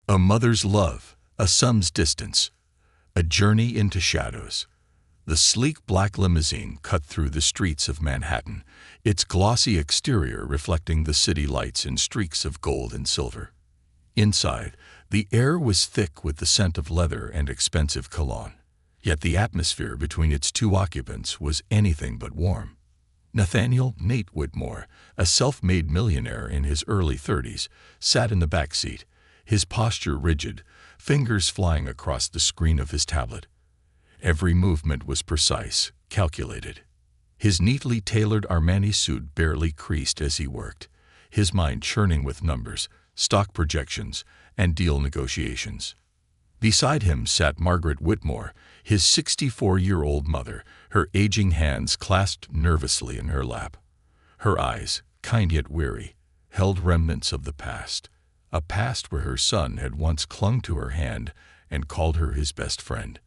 A mother's love, a son's distance, a journey into shadows. The sleek black limousine cut through the streets of Manhattan, its glossy exterior reflecting the city lights in streaks of gold and silver. Inside, the air was thick with the scent of leather and expensive cologne, yet the atmosphere between its two occupants was anything but warm. Nathaniel Nate Whitmore, a self-made millionaire in his early 30s, sat in the back seat, his posture rigid, fingers flying across the screen of his tablet. Every movement was precise, calculated. His neatly tailored Armani suit barely creased as he worked, his mind churning with numbers, stock projections, and deal negotiations. Beside him sat Margaret Whitmore, his 64-year-old mother, her aging hands clasped nervously in her lap. Her eyes, kind yet weary, held remnants of the past, a past where her son had once clung to her hand and called her his best friend.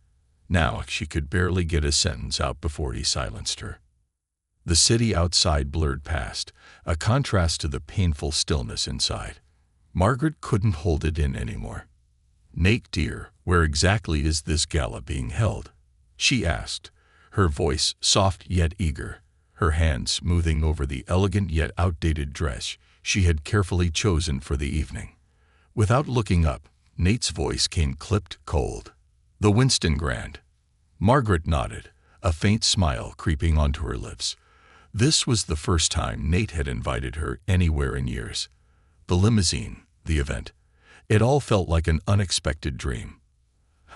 Now she could barely get a sentence out before he silenced her. The city outside blurred past, a contrast to the painful stillness inside. Margaret couldn't hold it in anymore. "Nate, dear, where exactly is this gala being held?" she asked, her voice soft yet eager, her hand smoothing over the elegant yet outdated dress she had carefully chosen for the evening. Without looking up, Nate's voice came clipped cold. "The Winston Grand." Margaret nodded, a faint smile creeping onto her lips. This was the first time Nate had invited her anywhere in years. The limousine, the event. It all felt like an unexpected dream.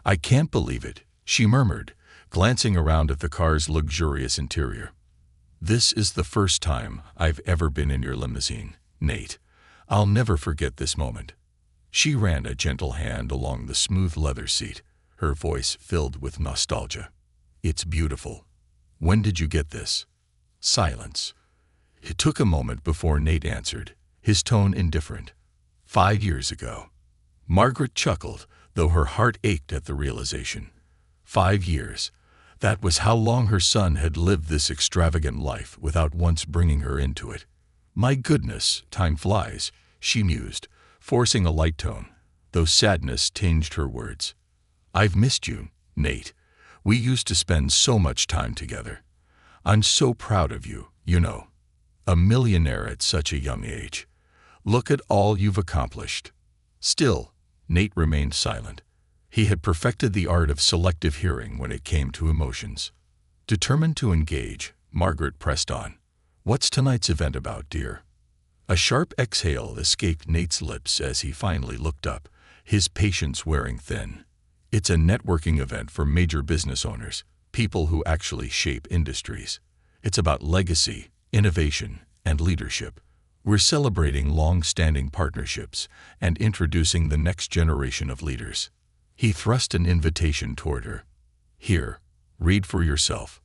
"I can't believe it," she murmured, glancing around at the car's luxurious interior. "This is the first time I've ever been in your limousine, Nate. I'll never forget this moment." She ran a gentle hand along the smooth leather seat, her voice filled with nostalgia. "It's beautiful. When did you get this?" Silence. It took a moment before Nate answered, his tone indifferent. 5 years ago." Margaret chuckled, though her heart ached at the realization. 5 years. That was how long her son had lived this extravagant life without once bringing her into it. "My goodness, time flies," she mused, forcing a light tone, though sadness tinged her words. "I've missed you, Nate. We used to spend so much time together. I'm so proud of you, you know. A millionaire at such a young age. Look at all you've accomplished." Still, Nate remained silent. He had perfected the art of selective hearing when it came to emotions. Determined to engage, Margaret pressed on. "What's tonight's event about, dear?" A sharp exhale escaped Nate's lips as he finally looked up, his patience wearing thin. "It's a networking event for major business owners, people who actually shape industries. It's about legacy, innovation, and leadership. We're celebrating long-standing partnerships and introducing the next generation of leaders." He thrust an invitation toward her. "Here, read for yourself."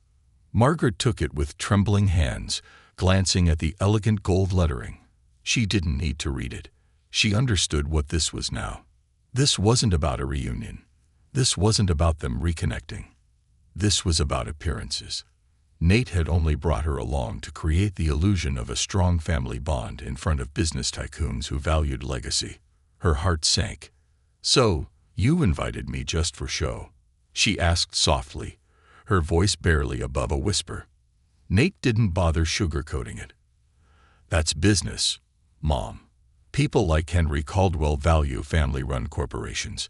Margaret took it with trembling hands, glancing at the elegant gold lettering. She didn't need to read it. She understood what this was now. This wasn't about a reunion. This wasn't about them reconnecting. This was about appearances. Nate had only brought her along to create the illusion of a strong family bond in front of business tycoons who valued legacy. Her heart sank. "So, you invited me just for show?" she asked softly, her voice barely above a whisper. Nate didn't bother sugarcoating it. "That's business, Mom. People like Henry Caldwell value family-run corporations.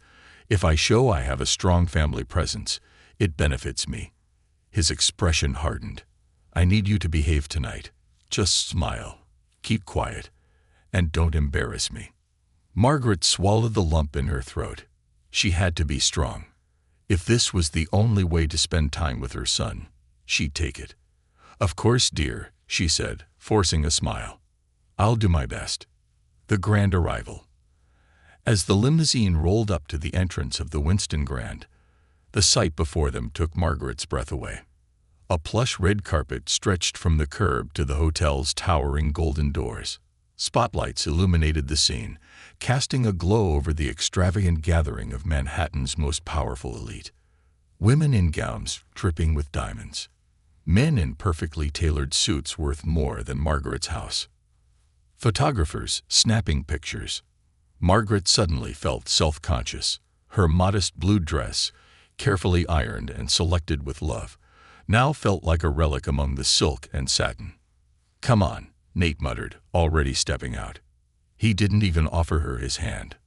If I show I have a strong family presence, it benefits me." His expression hardened. "I need you to behave tonight. Just smile, keep quiet, and don't embarrass me." Margaret swallowed the lump in her throat. She had to be strong. If this was the only way to spend time with her son, she'd take it. "Of course, dear," she said, forcing a smile. "I'll do my best." The grand arrival. As the limousine rolled up to the entrance of the Winston Grand, the sight before them took Margaret's breath away. A plush red carpet stretched from the curb to the hotel's towering golden doors. Spotlights illuminated the scene, casting a glow over the extravagant gathering of Manhattan's most powerful elite. Women in gowns dripping with diamonds. Men in perfectly tailored suits worth more than Margaret's house. Photographers snapping pictures. Margaret suddenly felt self-conscious. Her modest blue dress, carefully ironed and selected with love, now felt like a relic among the silk and satin. "Come on," Nate muttered, already stepping out. He didn't even offer her his hand.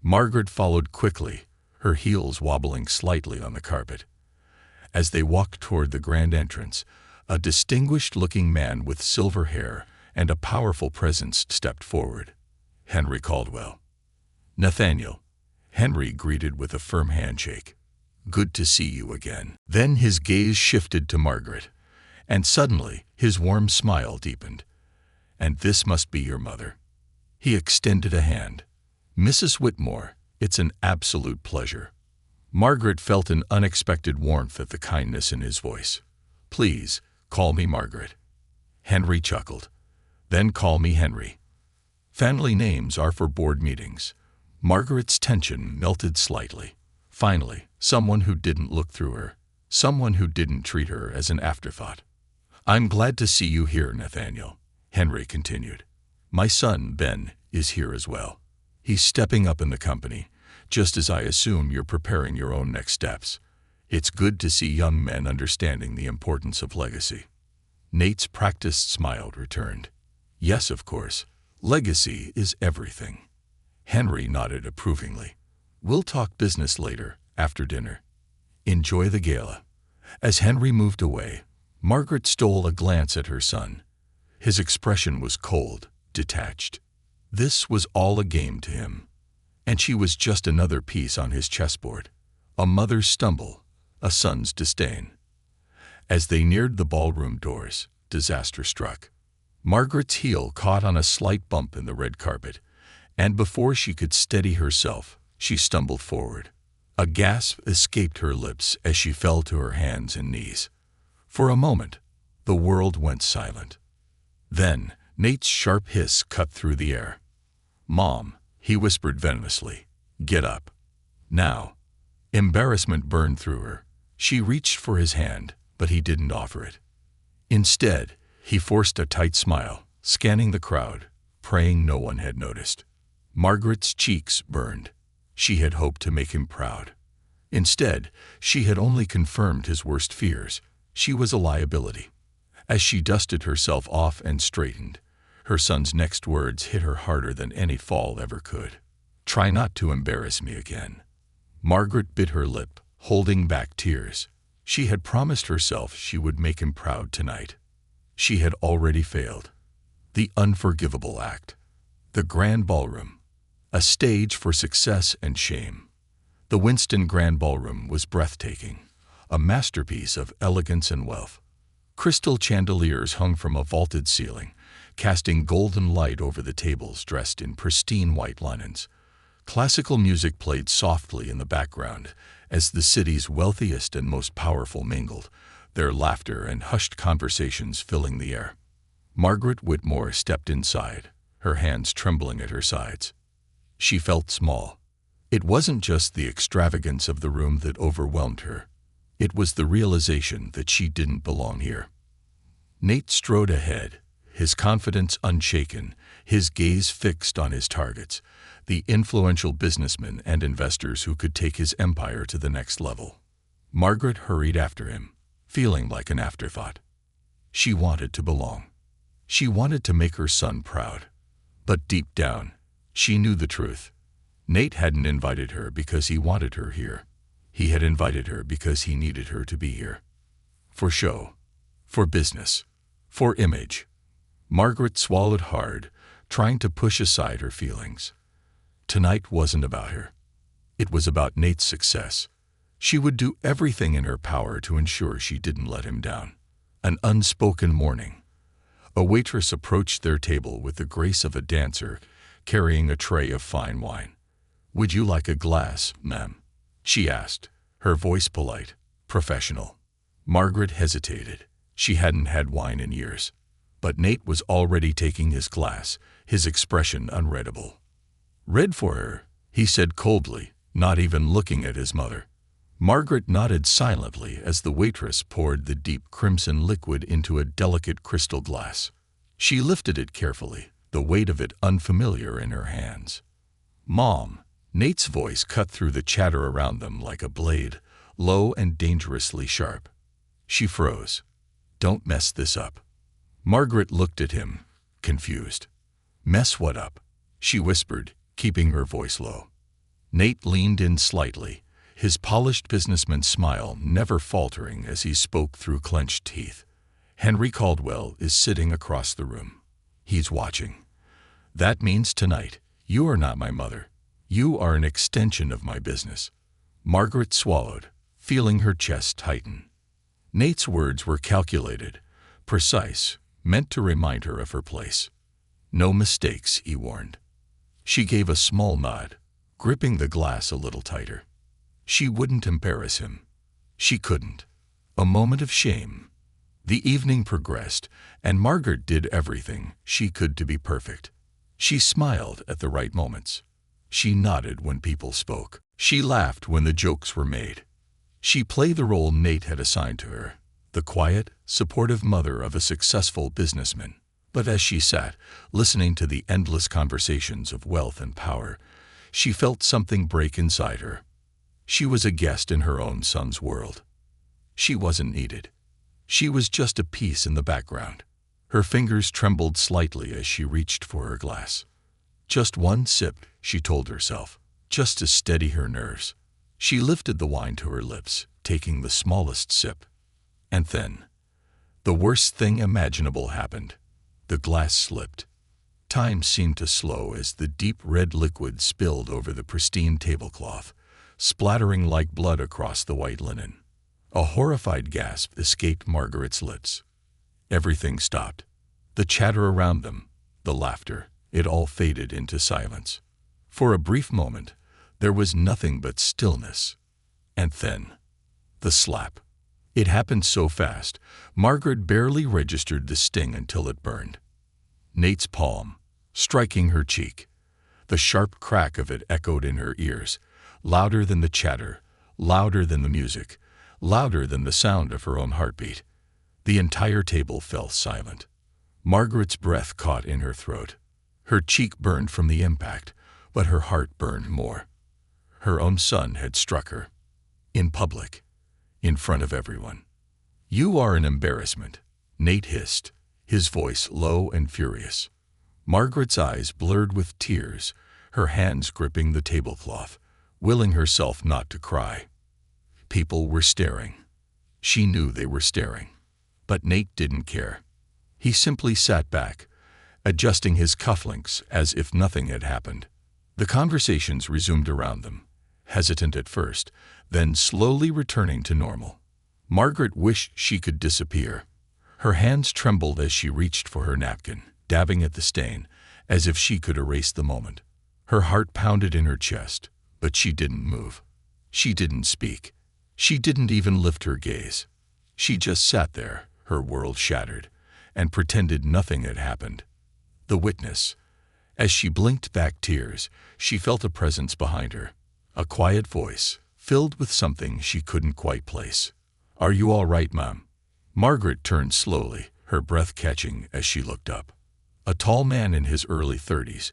Margaret followed quickly, her heels wobbling slightly on the carpet. As they walked toward the grand entrance, a distinguished-looking man with silver hair and a powerful presence stepped forward. Henry Caldwell. "Nathaniel," Henry greeted with a firm handshake. "Good to see you again." Then his gaze shifted to Margaret, and suddenly his warm smile deepened. "And this must be your mother." He extended a hand. "Mrs. Whitmore, it's an absolute pleasure." Margaret felt an unexpected warmth at the kindness in his voice. "Please, call me Margaret." Henry chuckled. "Then call me Henry. Family names are for board meetings." Margaret's tension melted slightly. Finally, someone who didn't look through her. Someone who didn't treat her as an afterthought. "I'm glad to see you here, Nathaniel," Henry continued. "My son, Ben, is here as well. He's stepping up in the company, just as I assume you're preparing your own next steps. It's good to see young men understanding the importance of legacy." Nate's practiced smile returned. "Yes, of course. Legacy is everything." Henry nodded approvingly. "We'll talk business later, after dinner. Enjoy the gala." As Henry moved away, Margaret stole a glance at her son. His expression was cold, detached. This was all a game to him, and she was just another piece on his chessboard. A mother's stumble, a son's disdain. As they neared the ballroom doors, disaster struck. Margaret's heel caught on a slight bump in the red carpet, and before she could steady herself, she stumbled forward. A gasp escaped her lips as she fell to her hands and knees. For a moment, the world went silent. Then, Nate's sharp hiss cut through the air. "Mom," he whispered venomously, "get up. Now." Embarrassment burned through her. She reached for his hand, but he didn't offer it. Instead, he forced a tight smile, scanning the crowd, praying no one had noticed. Margaret's cheeks burned. She had hoped to make him proud. Instead, she had only confirmed his worst fears. She was a liability. As she dusted herself off and straightened, her son's next words hit her harder than any fall ever could. "Try not to embarrass me again." Margaret bit her lip, holding back tears. She had promised herself she would make him proud tonight. She had already failed. The unforgivable act. The grand ballroom. A stage for success and shame. The Winston Grand Ballroom was breathtaking, a masterpiece of elegance and wealth. Crystal chandeliers hung from a vaulted ceiling, casting golden light over the tables dressed in pristine white linens. Classical music played softly in the background as the city's wealthiest and most powerful mingled, their laughter and hushed conversations filling the air. Margaret Whitmore stepped inside, her hands trembling at her sides. She felt small. It wasn't just the extravagance of the room that overwhelmed her. It was the realization that she didn't belong here. Nate strode ahead, his confidence unshaken, his gaze fixed on his targets, the influential businessmen and investors who could take his empire to the next level. Margaret hurried after him, feeling like an afterthought. She wanted to belong. She wanted to make her son proud. But deep down, she knew the truth. Nate hadn't invited her because he wanted her here. He had invited her because he needed her to be here. For show, for business, for image. Margaret swallowed hard, trying to push aside her feelings. Tonight wasn't about her. It was about Nate's success. She would do everything in her power to ensure she didn't let him down. An unspoken warning. A waitress approached their table with the grace of a dancer, carrying a tray of fine wine. "Would you like a glass, ma'am?" she asked, her voice polite, professional. Margaret hesitated. She hadn't had wine in years. But Nate was already taking his glass, his expression unreadable. "Read for her," he said coldly, not even looking at his mother. Margaret nodded silently as the waitress poured the deep crimson liquid into a delicate crystal glass. She lifted it carefully, the weight of it unfamiliar in her hands. Mom. Nate's voice cut through the chatter around them like a blade, low and dangerously sharp. She froze. Don't mess this up. Margaret looked at him, confused. Mess what up? She whispered, keeping her voice low. Nate leaned in slightly, his polished businessman smile never faltering as he spoke through clenched teeth. Henry Caldwell is sitting across the room. He's watching. That means tonight, you are not my mother. You are an extension of my business. Margaret swallowed, feeling her chest tighten. Nate's words were calculated, precise, meant to remind her of her place. No mistakes, he warned. She gave a small nod, gripping the glass a little tighter. She wouldn't embarrass him. She couldn't. A moment of shame. The evening progressed, and Margaret did everything she could to be perfect. She smiled at the right moments. She nodded when people spoke. She laughed when the jokes were made. She played the role Nate had assigned to her, the quiet, supportive mother of a successful businessman. But as she sat, listening to the endless conversations of wealth and power, she felt something break inside her. She was a guest in her own son's world. She wasn't needed. She was just a piece in the background. Her fingers trembled slightly as she reached for her glass. Just one sip, she told herself, just to steady her nerves. She lifted the wine to her lips, taking the smallest sip. And then, the worst thing imaginable happened. The glass slipped. Time seemed to slow as the deep red liquid spilled over the pristine tablecloth, splattering like blood across the white linen. A horrified gasp escaped Margaret's lips. Everything stopped. The chatter around them, the laughter, it all faded into silence. For a brief moment, there was nothing but stillness. And then, the slap. It happened so fast, Margaret barely registered the sting until it burned. Nate's palm, striking her cheek. The sharp crack of it echoed in her ears, louder than the chatter, louder than the music, louder than the sound of her own heartbeat. The entire table fell silent. Margaret's breath caught in her throat. Her cheek burned from the impact, but her heart burned more. Her own son had struck her. In public. In front of everyone. You are an embarrassment, Nate hissed, his voice low and furious. Margaret's eyes blurred with tears, her hands gripping the tablecloth, willing herself not to cry. People were staring. She knew they were staring. But Nate didn't care. He simply sat back, adjusting his cufflinks as if nothing had happened. The conversations resumed around them, hesitant at first, then slowly returning to normal. Margaret wished she could disappear. Her hands trembled as she reached for her napkin, dabbing at the stain, as if she could erase the moment. Her heart pounded in her chest, but she didn't move. She didn't speak. She didn't even lift her gaze. She just sat there, her world shattered, and pretended nothing had happened. The witness. As she blinked back tears, she felt a presence behind her, a quiet voice, filled with something she couldn't quite place. Are you all right, Mom? Margaret turned slowly, her breath catching as she looked up. A tall man in his early 30s,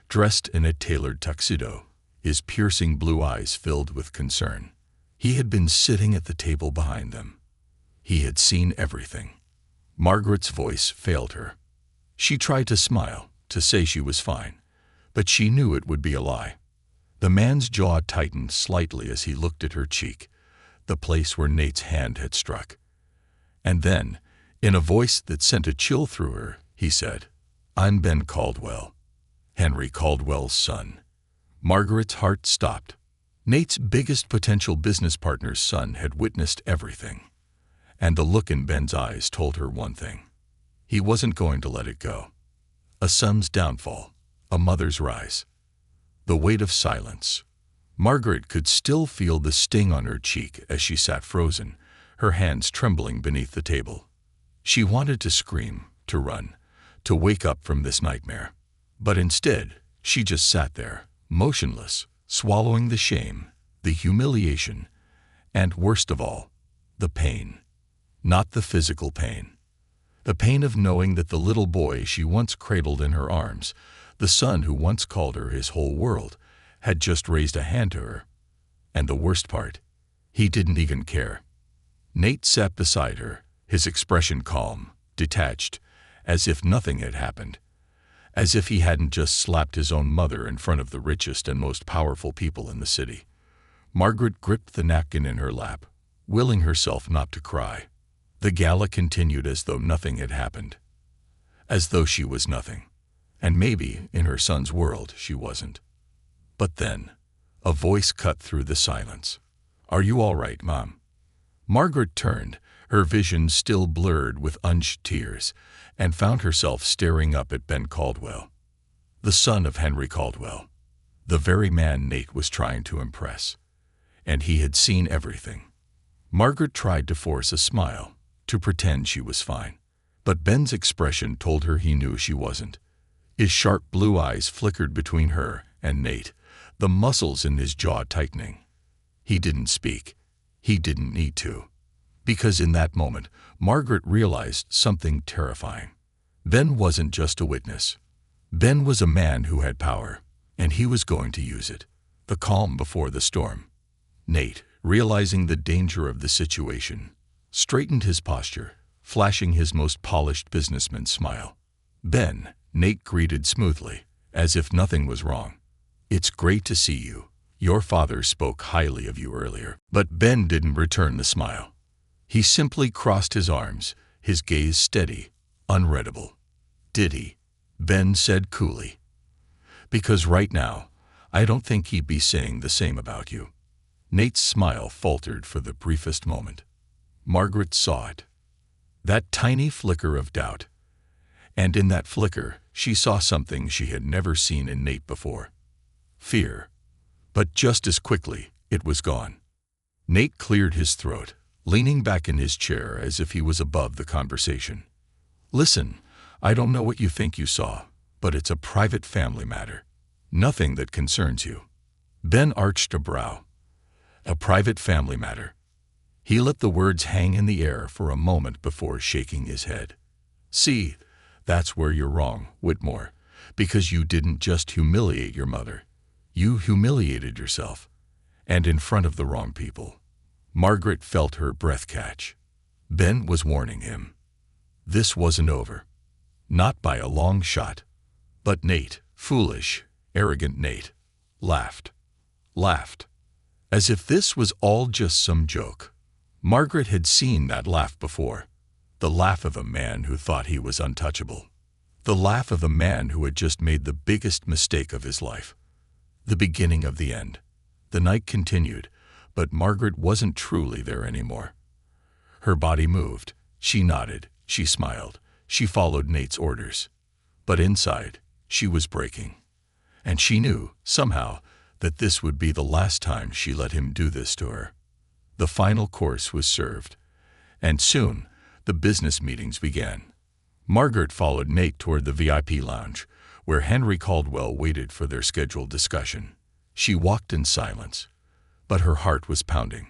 dressed in a tailored tuxedo, his piercing blue eyes filled with concern. He had been sitting at the table behind them. He had seen everything. Margaret's voice failed her. She tried to smile, to say she was fine, but she knew it would be a lie. The man's jaw tightened slightly as he looked at her cheek, the place where Nate's hand had struck. And then, in a voice that sent a chill through her, he said, I'm Ben Caldwell, Henry Caldwell's son. Margaret's heart stopped. Nate's biggest potential business partner's son had witnessed everything. And the look in Ben's eyes told her one thing. He wasn't going to let it go. A son's downfall, a mother's rise. The weight of silence. Margaret could still feel the sting on her cheek as she sat frozen, her hands trembling beneath the table. She wanted to scream, to run, to wake up from this nightmare. But instead, she just sat there, motionless, swallowing the shame, the humiliation, and worst of all, the pain. Not the physical pain. The pain of knowing that the little boy she once cradled in her arms, The son who once called her his whole world had just raised a hand to her. And the worst part, he didn't even care. Nate sat beside her, his expression calm, detached, as if nothing had happened. As if he hadn't just slapped his own mother in front of the richest and most powerful people in the city. Margaret gripped the napkin in her lap, willing herself not to cry. The gala continued as though nothing had happened. As though she was nothing. And maybe, in her son's world, she wasn't. But then, a voice cut through the silence. "Are you all right, Mom?" Margaret turned, her vision still blurred with unshed tears, and found herself staring up at Ben Caldwell, the son of Henry Caldwell, the very man Nate was trying to impress. And he had seen everything. Margaret tried to force a smile, to pretend she was fine. But Ben's expression told her he knew she wasn't. His sharp blue eyes flickered between her and Nate, the muscles in his jaw tightening. He didn't speak. He didn't need to. Because in that moment, Margaret realized something terrifying. Ben wasn't just a witness. Ben was a man who had power, and he was going to use it. The calm before the storm. Nate, realizing the danger of the situation, straightened his posture, flashing his most polished businessman smile. "Ben," Nate greeted smoothly, as if nothing was wrong. "It's great to see you. Your father spoke highly of you earlier." But Ben didn't return the smile. He simply crossed his arms, his gaze steady, unreadable. "Did he?" Ben said coolly. "Because right now, I don't think he'd be saying the same about you." Nate's smile faltered for the briefest moment. Margaret saw it. That tiny flicker of doubt. And in that flicker, she saw something she had never seen in Nate before. Fear. But just as quickly, it was gone. Nate cleared his throat, leaning back in his chair as if he was above the conversation. "Listen, I don't know what you think you saw, but it's a private family matter. Nothing that concerns you." Ben arched a brow. "A private family matter." He let the words hang in the air for a moment before shaking his head. "See, that's where you're wrong, Whitmore, because you didn't just humiliate your mother. You humiliated yourself, and in front of the wrong people." Margaret felt her breath catch. Ben was warning him. This wasn't over. Not by a long shot. But Nate, foolish, arrogant Nate, laughed. Laughed. As if this was all just some joke. Margaret had seen that laugh before. The laugh of a man who thought he was untouchable. The laugh of a man who had just made the biggest mistake of his life. The beginning of the end. The night continued, but Margaret wasn't truly there anymore. Her body moved. She nodded. She smiled. She followed Nate's orders. But inside, she was breaking. And she knew, somehow, that this would be the last time she let him do this to her. The final course was served. And soon, the business meetings began. Margaret followed Nate toward the VIP lounge, where Henry Caldwell waited for their scheduled discussion. She walked in silence, but her heart was pounding.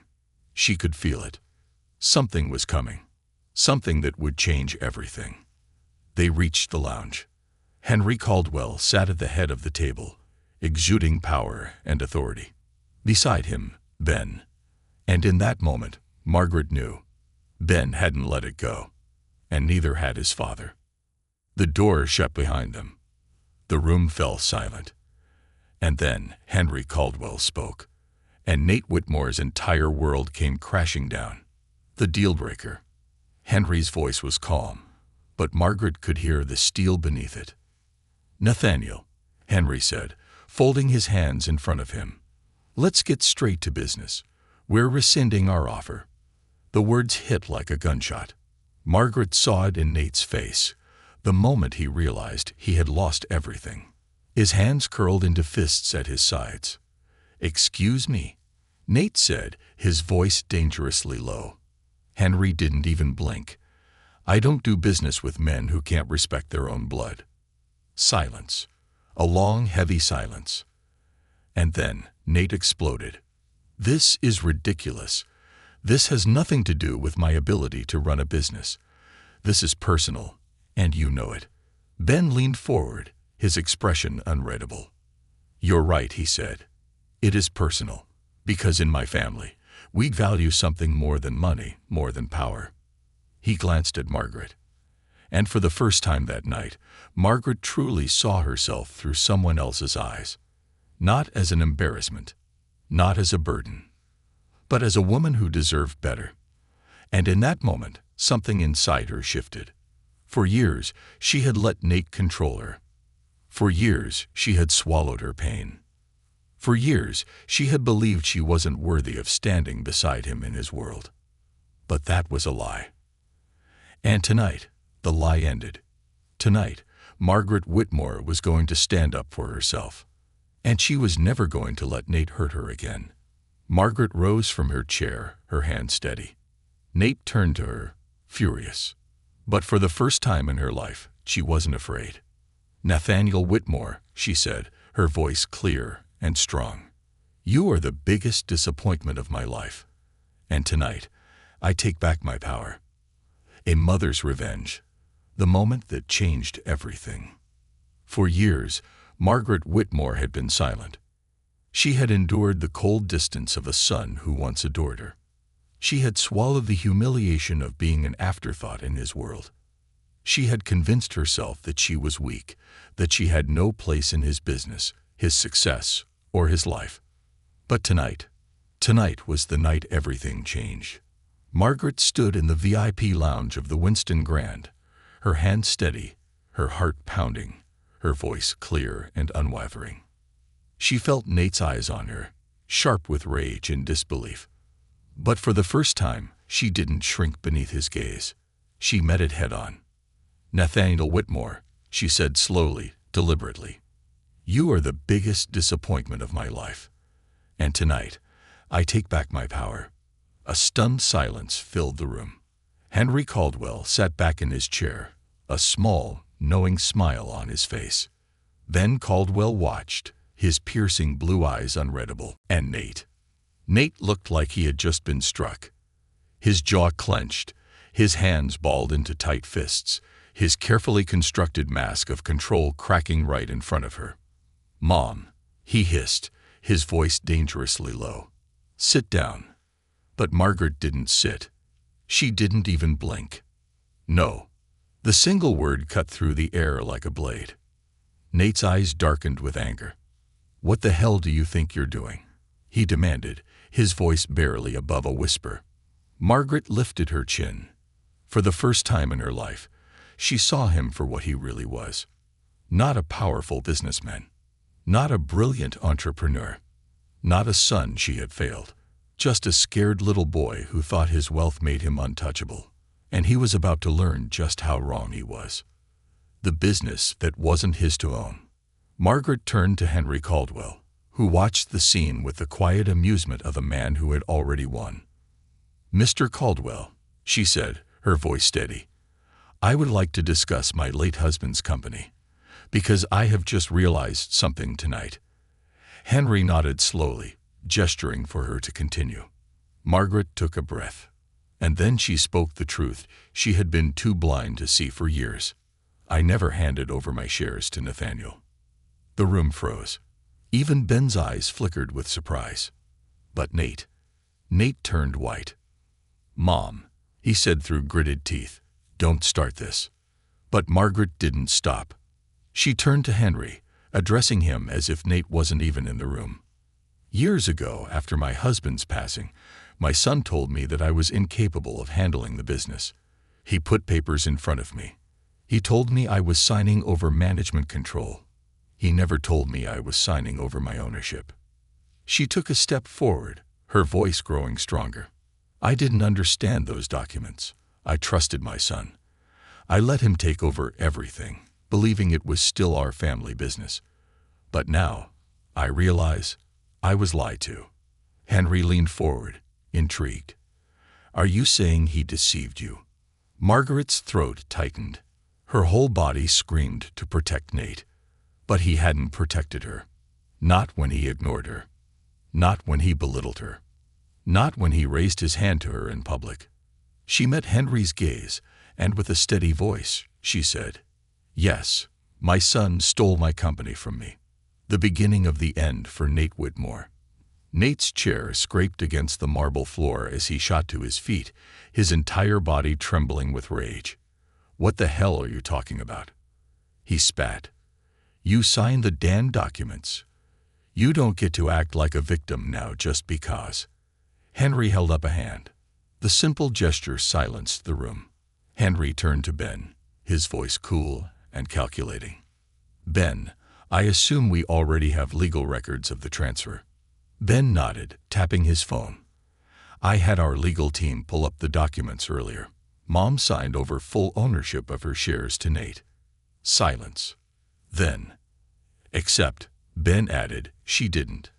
She could feel it. Something was coming. Something that would change everything. They reached the lounge. Henry Caldwell sat at the head of the table, exuding power and authority. Beside him, Ben. And in that moment, Margaret knew. Ben hadn't let it go, and neither had his father. The door shut behind them. The room fell silent. And then Henry Caldwell spoke, and Nate Whitmore's entire world came crashing down. The deal-breaker. Henry's voice was calm, but Margaret could hear the steel beneath it. "Nathaniel," Henry said, folding his hands in front of him. "Let's get straight to business. We're rescinding our offer." The words hit like a gunshot. Margaret saw it in Nate's face, the moment he realized he had lost everything. His hands curled into fists at his sides. "Excuse me," Nate said, his voice dangerously low. Henry didn't even blink. "I don't do business with men who can't respect their own blood." Silence. A long, heavy silence. And then Nate exploded. "This is ridiculous. This has nothing to do with my ability to run a business. This is personal, and you know it." Ben leaned forward, his expression unreadable. "You're right," he said. "It is personal, because in my family, we value something more than money, more than power." He glanced at Margaret. And for the first time that night, Margaret truly saw herself through someone else's eyes. Not as an embarrassment, not as a burden, but as a woman who deserved better. And in that moment, something inside her shifted. For years, she had let Nate control her. For years, she had swallowed her pain. For years, she had believed she wasn't worthy of standing beside him in his world. But that was a lie. And tonight, the lie ended. Tonight, Margaret Whitmore was going to stand up for herself. And she was never going to let Nate hurt her again. Margaret rose from her chair, her hand steady. Nate turned to her, furious. But for the first time in her life, she wasn't afraid. "Nathaniel Whitmore," she said, her voice clear and strong. "You are the biggest disappointment of my life. And tonight, I take back my power. A mother's revenge. The moment that changed everything." For years, Margaret Whitmore had been silent. She had endured the cold distance of a son who once adored her. She had swallowed the humiliation of being an afterthought in his world. She had convinced herself that she was weak, that she had no place in his business, his success, or his life. But tonight was the night everything changed. Margaret stood in the VIP lounge of the Winston Grand, her hand steady, her heart pounding, her voice clear and unwavering. She felt Nate's eyes on her, sharp with rage and disbelief. But for the first time, she didn't shrink beneath his gaze. She met it head-on. "Nathaniel Whitmore," she said slowly, deliberately, "you are the biggest disappointment of my life. And tonight, I take back my power." A stunned silence filled the room. Henry Caldwell sat back in his chair, a small, knowing smile on his face. Then Caldwell watched, his piercing blue eyes unreadable. And Nate. Nate looked like he had just been struck. His jaw clenched, his hands balled into tight fists, his carefully constructed mask of control cracking right in front of her. "Mom," he hissed, his voice dangerously low. "Sit down." But Margaret didn't sit. She didn't even blink. "No." The single word cut through the air like a blade. Nate's eyes darkened with anger. "What the hell do you think you're doing?" he demanded, his voice barely above a whisper. Margaret lifted her chin. For the first time in her life, she saw him for what he really was. Not a powerful businessman. Not a brilliant entrepreneur. Not a son she had failed. Just a scared little boy who thought his wealth made him untouchable. And he was about to learn just how wrong he was. The business that wasn't his to own. Margaret turned to Henry Caldwell, who watched the scene with the quiet amusement of a man who had already won. "Mr. Caldwell," she said, her voice steady, "I would like to discuss my late husband's company, because I have just realized something tonight." Henry nodded slowly, gesturing for her to continue. Margaret took a breath. And then she spoke the truth she had been too blind to see for years. "I never handed over my shares to Nathaniel." The room froze. Even Ben's eyes flickered with surprise. But Nate turned white. "Mom," he said through gritted teeth, "don't start this." But Margaret didn't stop. She turned to Henry, addressing him as if Nate wasn't even in the room. "Years ago, after my husband's passing, my son told me that I was incapable of handling the business. He put papers in front of me. He told me I was signing over management control. He never told me I was signing over my ownership." She took a step forward, her voice growing stronger. "I didn't understand those documents. I trusted my son. I let him take over everything, believing it was still our family business. But now, I realize I was lied to." Henry leaned forward, intrigued. "Are you saying he deceived you?" Margaret's throat tightened. Her whole body screamed to protect Nate. But he hadn't protected her. Not when he ignored her. Not when he belittled her. Not when he raised his hand to her in public. She met Henry's gaze, and with a steady voice, she said, "Yes, My son stole my company from me. The beginning of the end for Nate Whitmore. Nate's chair scraped against the marble floor as he shot to his feet, his entire body trembling with rage. What the hell are you talking about? He spat. You signed the damn documents. You don't get to act like a victim now just because. Henry held up a hand. The simple gesture silenced the room. Henry turned to Ben, his voice cool and calculating. Ben, I assume we already have legal records of the transfer. Ben nodded, tapping his phone. I had our legal team pull up the documents earlier. Mom signed over full ownership of her shares to Nate. Silence. Then. Except, Ben added, she didn't.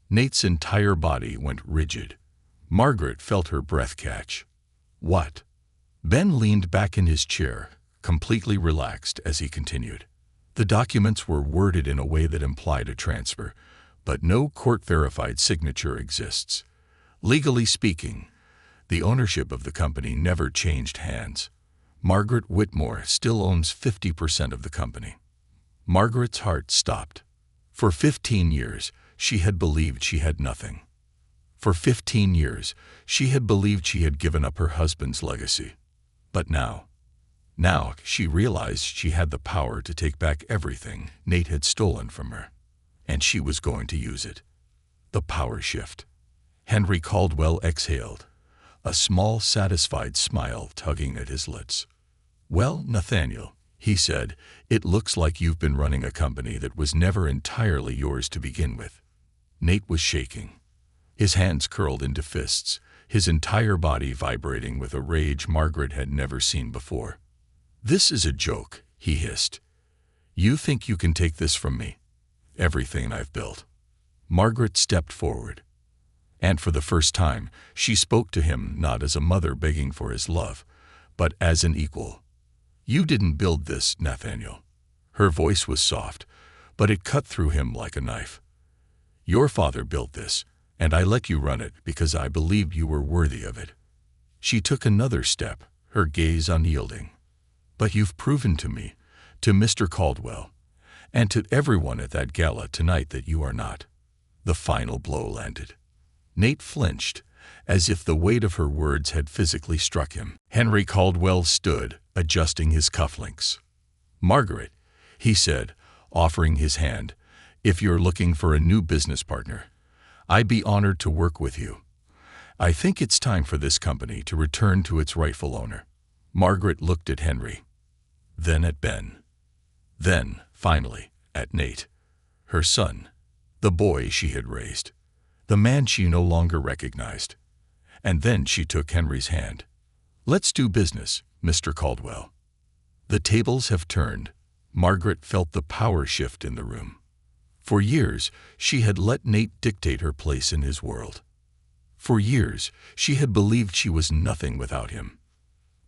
Nate's entire body went rigid. Margaret felt her breath catch. What? Ben leaned back in his chair, completely relaxed as he continued. The documents were worded in a way that implied a transfer, but no court-verified signature exists. Legally speaking, the ownership of the company never changed hands. Margaret Whitmore still owns 50% of the company. Margaret's heart stopped. For 15 years, she had believed she had nothing. For 15 years, she had believed she had given up her husband's legacy. But now she realized she had the power to take back everything Nate had stolen from her. And she was going to use it. The power shift. Henry Caldwell exhaled, a small, satisfied smile tugging at his lips. Well, Nathaniel, he said, it looks like you've been running a company that was never entirely yours to begin with. Nate was shaking. His hands curled into fists, his entire body vibrating with a rage Margaret had never seen before. This is a joke, he hissed. You think you can take this from me? Everything I've built. Margaret stepped forward. And for the first time, she spoke to him not as a mother begging for his love, but as an equal. You didn't build this, Nathaniel. Her voice was soft, but it cut through him like a knife. Your father built this, and I let you run it because I believed you were worthy of it. She took another step, her gaze unyielding. But you've proven to me, to Mr. Caldwell, and to everyone at that gala tonight that you are not. The final blow landed. Nate flinched, as if the weight of her words had physically struck him. Henry Caldwell stood, adjusting his cufflinks. Margaret, he said, offering his hand, if you're looking for a new business partner, I'd be honored to work with you. I think it's time for this company to return to its rightful owner. Margaret looked at Henry, then at Ben. Then, finally, at Nate, her son, the boy she had raised, the man she no longer recognized. And then she took Henry's hand. Let's do business, Mr. Caldwell. The tables have turned. Margaret felt the power shift in the room. For years, she had let Nate dictate her place in his world. For years, she had believed she was nothing without him.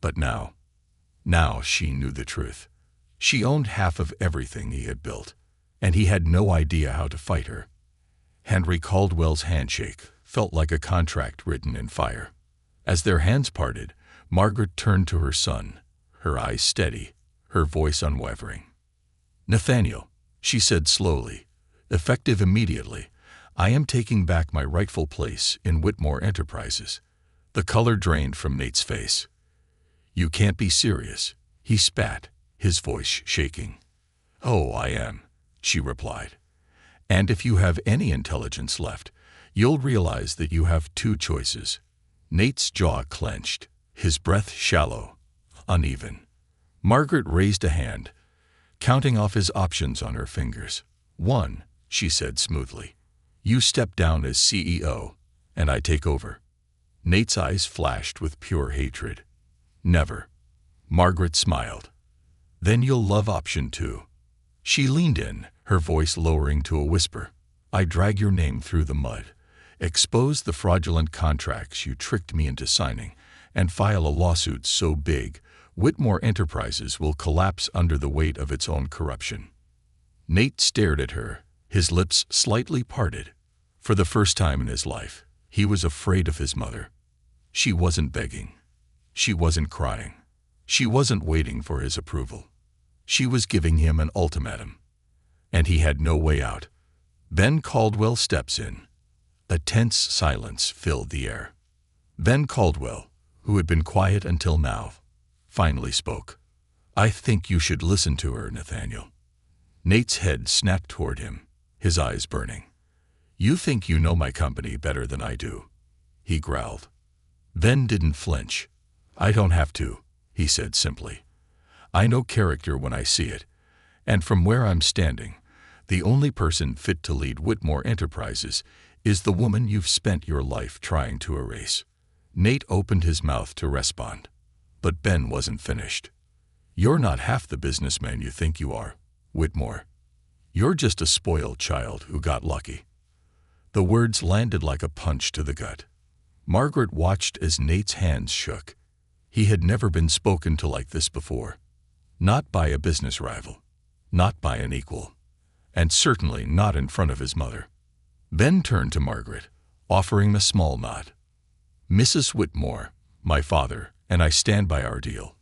But now she knew the truth. She owned half of everything he had built, and he had no idea how to fight her. Henry Caldwell's handshake felt like a contract written in fire. As their hands parted, Margaret turned to her son, her eyes steady, her voice unwavering. Nathaniel, she said slowly, effective immediately, I am taking back my rightful place in Whitmore Enterprises. The color drained from Nate's face. You can't be serious, he spat, his voice shaking. Oh, I am, she replied. And if you have any intelligence left, you'll realize that you have two choices. Nate's jaw clenched, his breath shallow, uneven. Margaret raised a hand, counting off his options on her fingers. 1, she said smoothly. You step down as CEO, and I take over. Nate's eyes flashed with pure hatred. Never. Margaret smiled. Then you'll love option 2. She leaned in, her voice lowering to a whisper. I drag your name through the mud, expose the fraudulent contracts you tricked me into signing, and file a lawsuit so big, Whitmore Enterprises will collapse under the weight of its own corruption. Nate stared at her, his lips slightly parted. For the first time in his life, he was afraid of his mother. She wasn't begging. She wasn't crying. She wasn't waiting for his approval. She was giving him an ultimatum, and he had no way out. Ben Caldwell steps in. A tense silence filled the air. Ben Caldwell, who had been quiet until now, finally spoke. "I think you should listen to her, Nathaniel." Nate's head snapped toward him, his eyes burning. "You think you know my company better than I do," he growled. Ben didn't flinch. "I don't have to," he said simply. "I know character when I see it, and from where I'm standing, the only person fit to lead Whitmore Enterprises is the woman you've spent your life trying to erase." Nate opened his mouth to respond, but Ben wasn't finished. "You're not half the businessman you think you are, Whitmore. You're just a spoiled child who got lucky." The words landed like a punch to the gut. Margaret watched as Nate's hands shook. He had never been spoken to like this before. Not by a business rival, not by an equal, and certainly not in front of his mother. Ben turned to Margaret, offering a small nod. "Mrs. Whitmore, my father, and I stand by our deal.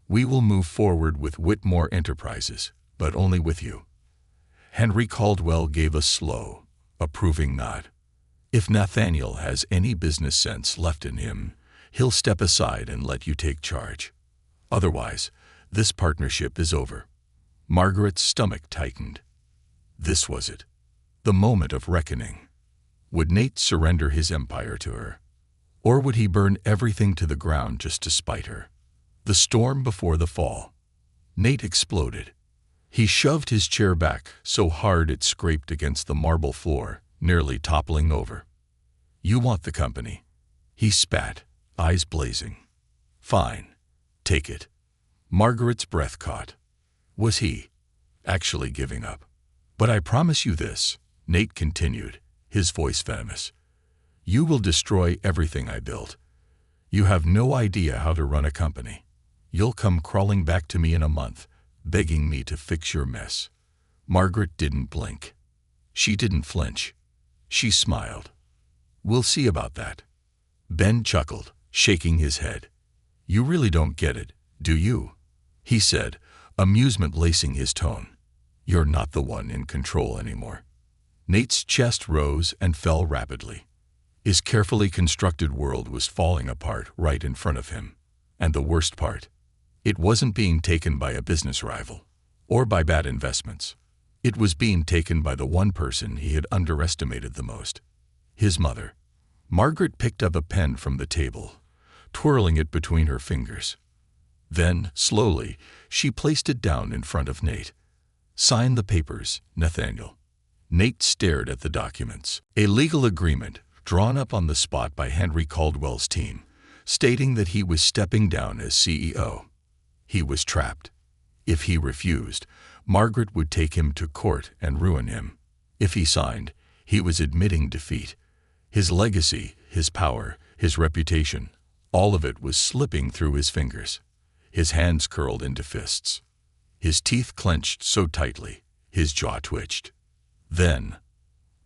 We will move forward with Whitmore Enterprises, but only with you." Henry Caldwell gave a slow, approving nod. "If Nathaniel has any business sense left in him, he'll step aside and let you take charge. Otherwise, this partnership is over." Margaret's stomach tightened. This was it. The moment of reckoning. Would Nate surrender his empire to her? Or would he burn everything to the ground just to spite her? The storm before the fall. Nate exploded. He shoved his chair back so hard it scraped against the marble floor, nearly toppling over. "You want the company," he spat, eyes blazing. "Fine. Take it." Margaret's breath caught. Was he actually giving up? "But I promise you this," Nate continued, his voice venomous. "You will destroy everything I built. You have no idea how to run a company. You'll come crawling back to me in a month, begging me to fix your mess." Margaret didn't blink. She didn't flinch. She smiled. "We'll see about that." Ben chuckled, shaking his head. "You really don't get it, do you?" he said, amusement lacing his tone. "You're not the one in control anymore." Nate's chest rose and fell rapidly. His carefully constructed world was falling apart right in front of him. And the worst part, it wasn't being taken by a business rival, or by bad investments. It was being taken by the one person he had underestimated the most, his mother. Margaret picked up a pen from the table, twirling it between her fingers. Then, slowly, she placed it down in front of Nate. "Sign the papers, Nathaniel." Nate stared at the documents. A legal agreement drawn up on the spot by Henry Caldwell's team, stating that he was stepping down as CEO. He was trapped. If he refused, Margaret would take him to court and ruin him. If he signed, he was admitting defeat. His legacy, his power, his reputation, all of it was slipping through his fingers. His hands curled into fists. His teeth clenched so tightly, his jaw twitched. Then,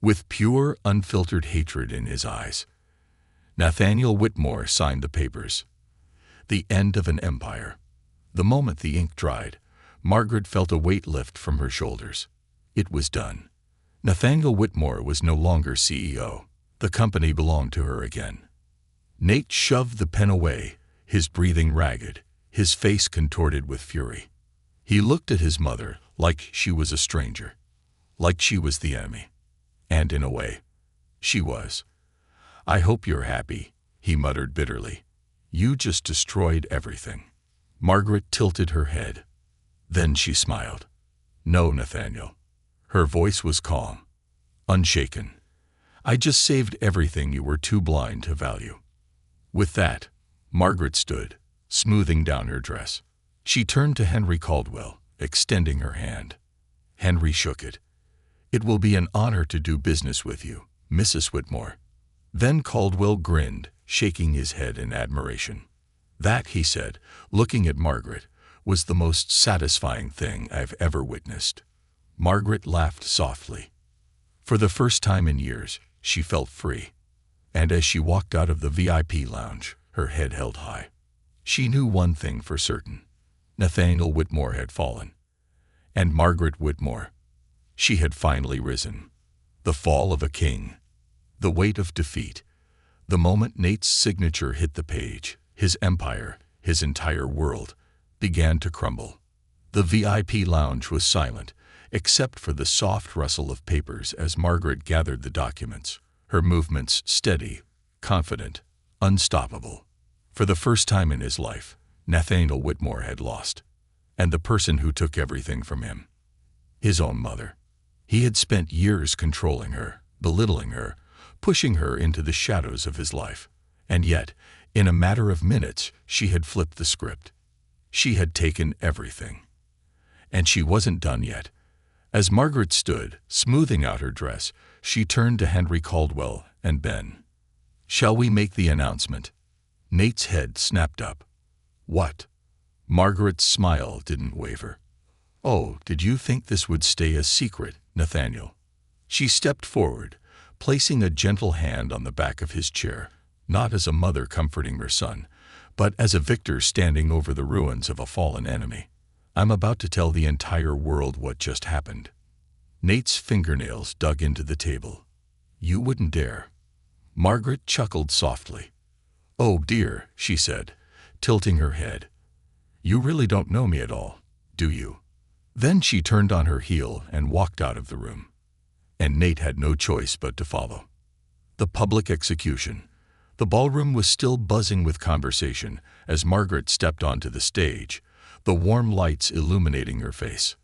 with pure, unfiltered hatred in his eyes, Nathaniel Whitmore signed the papers. The end of an empire. The moment the ink dried, Margaret felt a weight lift from her shoulders. It was done. Nathaniel Whitmore was no longer CEO. The company belonged to her again. Nate shoved the pen away, his breathing ragged, his face contorted with fury. He looked at his mother like she was a stranger, like she was the enemy. And in a way, she was. "I hope you're happy," he muttered bitterly. "You just destroyed everything." Margaret tilted her head. Then she smiled. "No, Nathaniel." Her voice was calm, unshaken. "I just saved everything you were too blind to value." With that, Margaret stood, smoothing down her dress. She turned to Henry Caldwell, extending her hand. Henry shook it. "It will be an honor to do business with you, Mrs. Whitmore." Then Caldwell grinned, shaking his head in admiration. "That," he said, looking at Margaret, "was the most satisfying thing I've ever witnessed." Margaret laughed softly. For the first time in years, she felt free. And as she walked out of the VIP lounge, her head held high. She knew one thing for certain. Nathaniel Whitmore had fallen. And Margaret Whitmore. She had finally risen. The fall of a king. The weight of defeat. The moment Nate's signature hit the page, his empire, his entire world, began to crumble. The VIP lounge was silent, except for the soft rustle of papers as Margaret gathered the documents, her movements steady, confident, unstoppable. For the first time in his life, Nathaniel Whitmore had lost. And the person who took everything from him. His own mother. He had spent years controlling her, belittling her, pushing her into the shadows of his life. And yet, in a matter of minutes, she had flipped the script. She had taken everything. And she wasn't done yet. As Margaret stood, smoothing out her dress, she turned to Henry Caldwell and Ben. "Shall we make the announcement?" Nate's head snapped up. "What?" Margaret's smile didn't waver. "Oh, did you think this would stay a secret, Nathaniel?" She stepped forward, placing a gentle hand on the back of his chair, not as a mother comforting her son, but as a victor standing over the ruins of a fallen enemy. "I'm about to tell the entire world what just happened." Nate's fingernails dug into the table. "You wouldn't dare." Margaret chuckled softly. "Oh dear," she said, tilting her head. "You really don't know me at all, do you?" Then she turned on her heel and walked out of the room. And Nate had no choice but to follow. The public execution. The ballroom was still buzzing with conversation as Margaret stepped onto the stage, the warm lights illuminating her face.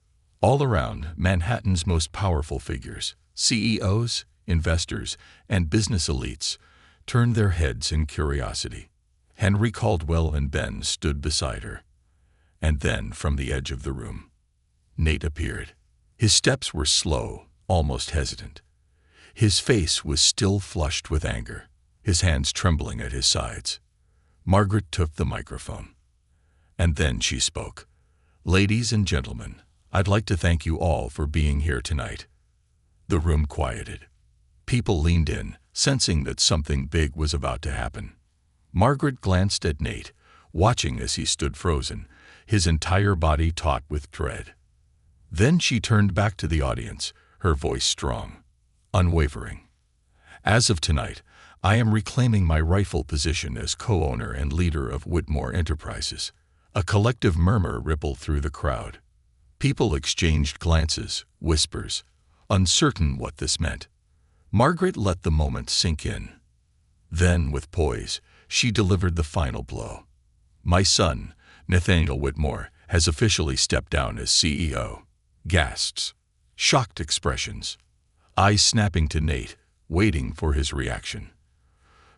All around, Manhattan's most powerful figures, CEOs, investors, and business elites, turned their heads in curiosity. Henry Caldwell and Ben stood beside her. And then, from the edge of the room, Nate appeared. His steps were slow, almost hesitant. His face was still flushed with anger, his hands trembling at his sides. Margaret took the microphone. And then she spoke. "Ladies and gentlemen, I'd like to thank you all for being here tonight." The room quieted. People leaned in, sensing that something big was about to happen. Margaret glanced at Nate, watching as he stood frozen, his entire body taut with dread. Then she turned back to the audience, her voice strong, unwavering. "As of tonight, I am reclaiming my rightful position as co-owner and leader of Whitmore Enterprises." A collective murmur rippled through the crowd. People exchanged glances, whispers, uncertain what this meant. Margaret let the moment sink in. Then, with poise, she delivered the final blow. "My son, Nathaniel Whitmore, has officially stepped down as CEO." Gasps, shocked expressions, eyes snapping to Nate, waiting for his reaction.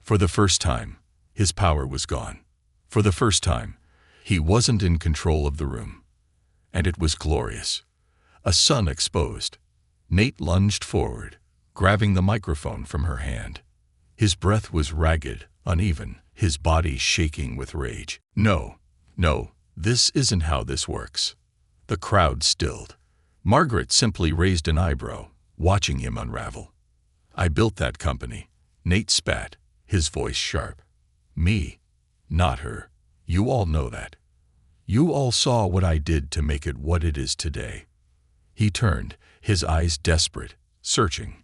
For the first time, his power was gone. For the first time, he wasn't in control of the room. And it was glorious. A son exposed. Nate lunged forward, grabbing the microphone from her hand. His breath was ragged, uneven, his body shaking with rage. No, this isn't how this works." The crowd stilled. Margaret simply raised an eyebrow, watching him unravel. "I built that company." Nate spat, his voice sharp. "Me, not her. You all know that. You all saw what I did to make it what it is today." He turned, his eyes desperate, searching.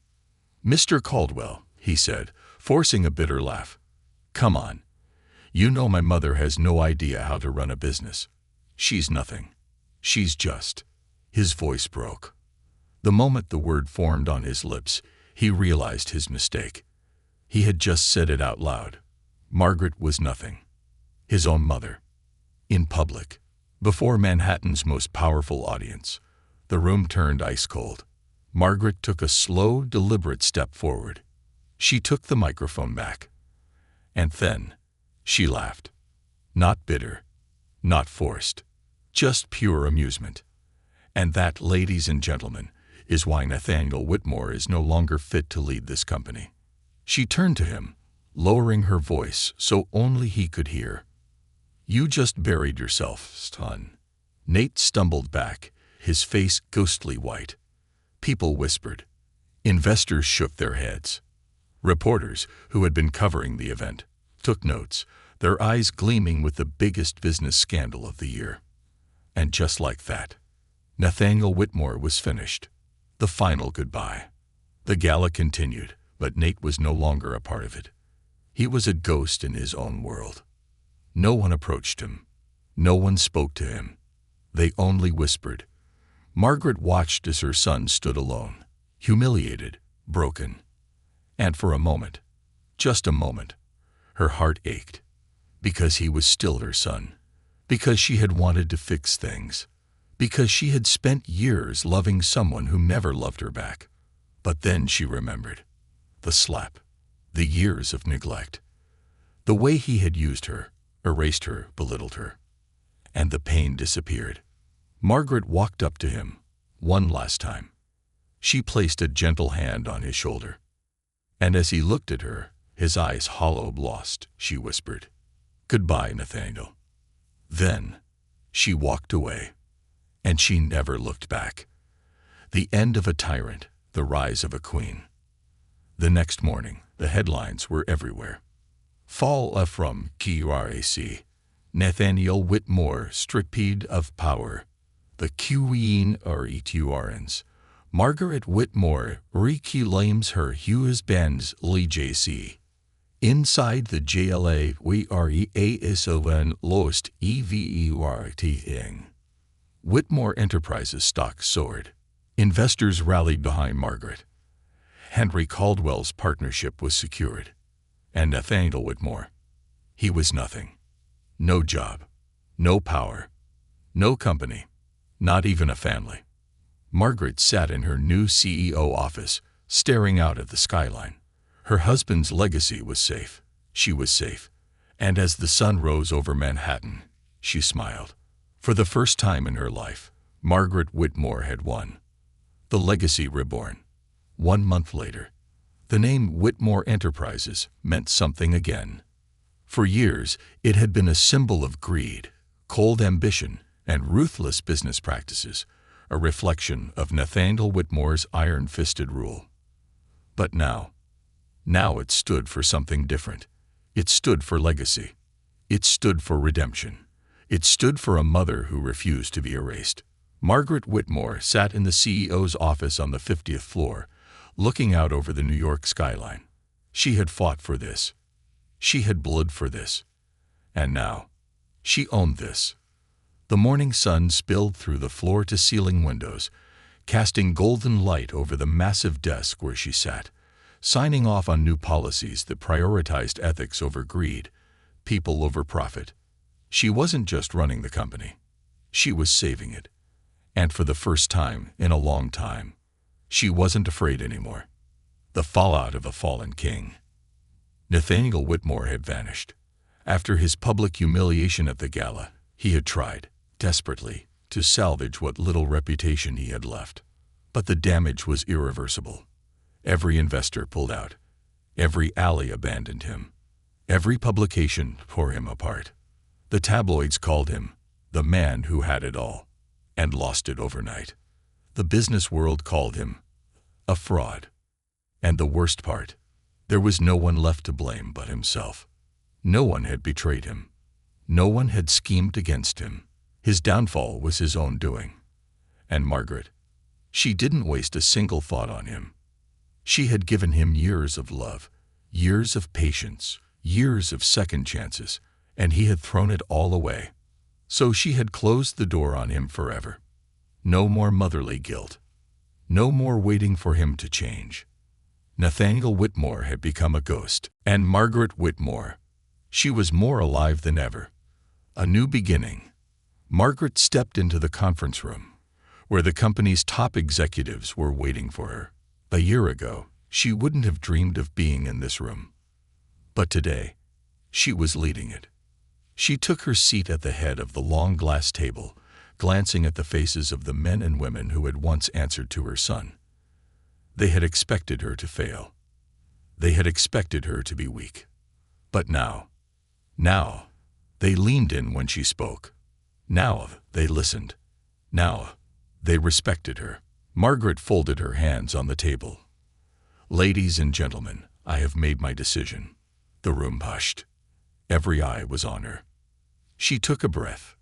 "Mr. Caldwell," he said, forcing a bitter laugh. "Come on. You know my mother has no idea how to run a business. She's nothing. She's just—" His voice broke. The moment the word formed on his lips, he realized his mistake. He had just said it out loud. Margaret was nothing. His own mother. In public, before Manhattan's most powerful audience, the room turned ice cold. Margaret took a slow, deliberate step forward. She took the microphone back. And then, she laughed. Not bitter, not forced, just pure amusement. And that, ladies and gentlemen, is why Nathaniel Whitmore is no longer fit to lead this company. She turned to him, lowering her voice so only he could hear. "You just buried yourself, son." Nate stumbled back, his face ghostly white. People whispered. Investors shook their heads. Reporters, who had been covering the event, took notes, their eyes gleaming with the biggest business scandal of the year. And just like that, Nathaniel Whitmore was finished. The final goodbye. The gala continued, but Nate was no longer a part of it. He was a ghost in his own world. No one approached him. No one spoke to him. They only whispered. Margaret watched as her son stood alone, humiliated, broken. And for a moment, just a moment, her heart ached. Because he was still her son. Because she had wanted to fix things. Because she had spent years loving someone who never loved her back. But then she remembered. The slap. The years of neglect. The way he had used her, erased her, belittled her. And the pain disappeared. Margaret walked up to him, one last time. She placed a gentle hand on his shoulder. And as he looked at her, his eyes hollow, lost, she whispered, "Goodbye, Nathaniel." Then she walked away, and she never looked back. The end of a tyrant, the rise of a queen. The next morning, the headlines were everywhere. Fall from QRAC. Nathaniel Whitmore stripped of power. The Queen Arrogance. Margaret Whitmore reclaims her husband's legacy. Inside the JLA we are EASON lost EVERTing. Whitmore Enterprises stock soared. Investors rallied behind Margaret. Henry Caldwell's partnership was secured. And Nathaniel Whitmore, he was nothing. No job, no power, no company, not even a family. Margaret sat in her new CEO office, staring out at the skyline. Her husband's legacy was safe. She was safe. And as the sun rose over Manhattan, she smiled. For the first time in her life, Margaret Whitmore had won. The legacy reborn. 1 month later, the name Whitmore Enterprises meant something again. For years, it had been a symbol of greed, cold ambition, and ruthless business practices, a reflection of Nathaniel Whitmore's iron-fisted rule. But now it stood for something different. It stood for legacy. It stood for redemption. It stood for a mother who refused to be erased. Margaret Whitmore sat in the CEO's office on the 50th floor, looking out over the New York skyline. She had fought for this. She had bled for this. And now, she owned this. The morning sun spilled through the floor-to-ceiling windows, casting golden light over the massive desk where she sat, signing off on new policies that prioritized ethics over greed, people over profit. She wasn't just running the company. She was saving it. And for the first time in a long time, she wasn't afraid anymore. The fallout of a fallen king. Nathaniel Whitmore had vanished. After his public humiliation at the gala, he had tried, desperately, to salvage what little reputation he had left. But the damage was irreversible. Every investor pulled out. Every ally abandoned him. Every publication tore him apart. The tabloids called him the man who had it all, and lost it overnight. The business world called him a fraud. And the worst part, there was no one left to blame but himself. No one had betrayed him. No one had schemed against him. His downfall was his own doing. And Margaret, she didn't waste a single thought on him. She had given him years of love, years of patience, years of second chances, and he had thrown it all away. So she had closed the door on him forever. No more motherly guilt. No more waiting for him to change. Nathaniel Whitmore had become a ghost, and Margaret Whitmore, she was more alive than ever. A new beginning. Margaret stepped into the conference room, where the company's top executives were waiting for her. A year ago, she wouldn't have dreamed of being in this room. But today, she was leading it. She took her seat at the head of the long glass table, glancing at the faces of the men and women who had once answered to her son. They had expected her to fail. They had expected her to be weak. But now, they leaned in when she spoke. Now they listened. Now they respected her. Margaret folded her hands on the table. "Ladies and gentlemen, I have made my decision." The room hushed. Every eye was on her. She took a breath.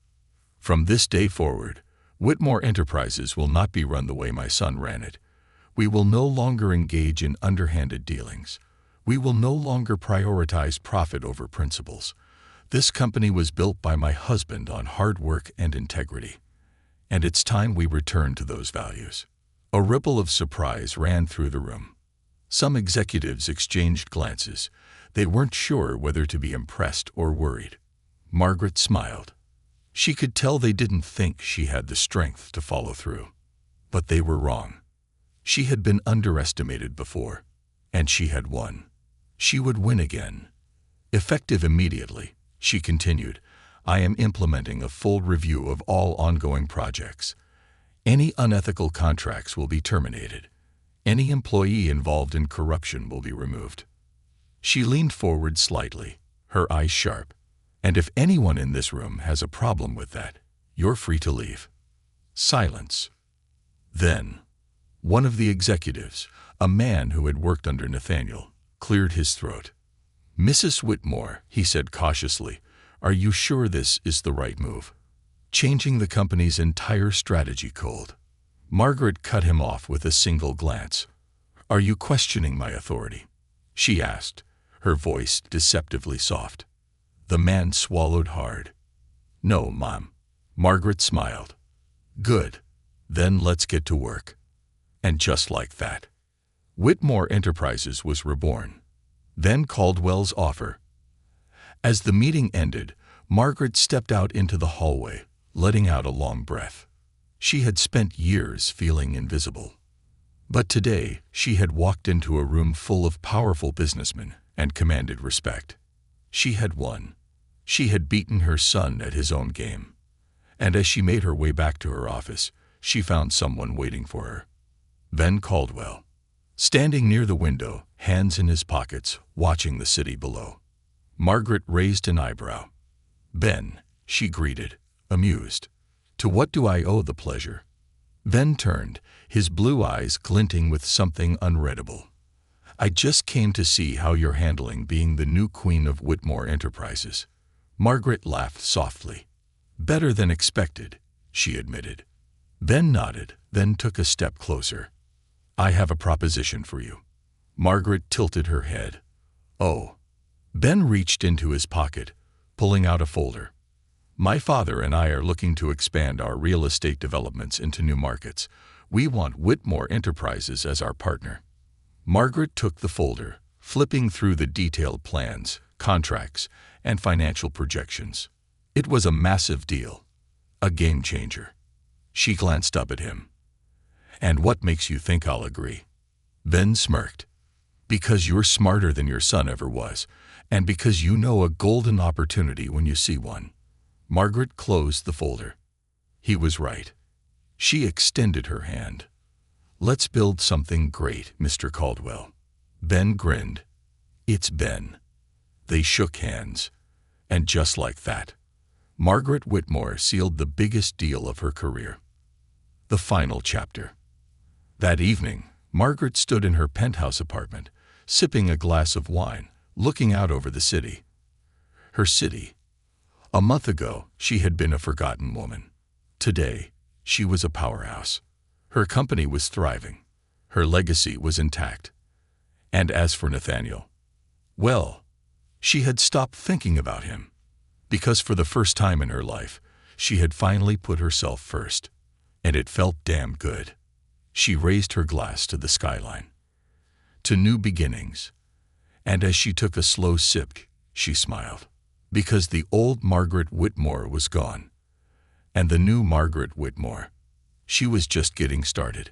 From this day forward, Whitmore Enterprises will not be run the way my son ran it. We will no longer engage in underhanded dealings. We will no longer prioritize profit over principles. This company was built by my husband on hard work and integrity. And it's time we return to those values." A ripple of surprise ran through the room. Some executives exchanged glances. They weren't sure whether to be impressed or worried. Margaret smiled. She could tell they didn't think she had the strength to follow through. But they were wrong. She had been underestimated before, and she had won. She would win again. Effective immediately, she continued, "I am implementing a full review of all ongoing projects. Any unethical contracts will be terminated. Any employee involved in corruption will be removed." She leaned forward slightly, her eyes sharp. "And if anyone in this room has a problem with that, you're free to leave." Silence. Then, one of the executives, a man who had worked under Nathaniel, cleared his throat. "Mrs. Whitmore," he said cautiously, "are you sure this is the right move? Changing the company's entire strategy cold." Margaret cut him off with a single glance. "Are you questioning my authority?" she asked, her voice deceptively soft. The man swallowed hard. "No, Mom." Margaret smiled. "Good. Then let's get to work." And just like that, Whitmore Enterprises was reborn. Then Caldwell's offer. As the meeting ended, Margaret stepped out into the hallway, letting out a long breath. She had spent years feeling invisible. But today, she had walked into a room full of powerful businessmen and commanded respect. She had won. She had beaten her son at his own game. And as she made her way back to her office, she found someone waiting for her. Ben Caldwell, standing near the window, hands in his pockets, watching the city below. Margaret raised an eyebrow. "Ben," she greeted, amused. "To what do I owe the pleasure?" Ben turned, his blue eyes glinting with something unreadable. "I just came to see how you're handling being the new queen of Whitmore Enterprises." Margaret laughed softly. "Better than expected," she admitted. Ben nodded, then took a step closer. "I have a proposition for you." Margaret tilted her head. "Oh." Ben reached into his pocket, pulling out a folder. "My father and I are looking to expand our real estate developments into new markets. We want Whitmore Enterprises as our partner." Margaret took the folder, flipping through the detailed plans, contracts, and financial projections. It was a massive deal, a game changer. She glanced up at him. "And what makes you think I'll agree?" Ben smirked. "Because you're smarter than your son ever was, and because you know a golden opportunity when you see one." Margaret closed the folder. He was right. She extended her hand. "Let's build something great, Mr. Caldwell." Ben grinned. "It's Ben." They shook hands. And just like that, Margaret Whitmore sealed the biggest deal of her career. The final chapter. That evening, Margaret stood in her penthouse apartment, sipping a glass of wine, looking out over the city. Her city. A month ago, she had been a forgotten woman. Today, she was a powerhouse. Her company was thriving. Her legacy was intact. And as for Nathaniel, well, she had stopped thinking about him. Because for the first time in her life, she had finally put herself first. And it felt damn good. She raised her glass to the skyline. To new beginnings. And as she took a slow sip, she smiled. Because the old Margaret Whitmore was gone. And the new Margaret Whitmore, she was just getting started.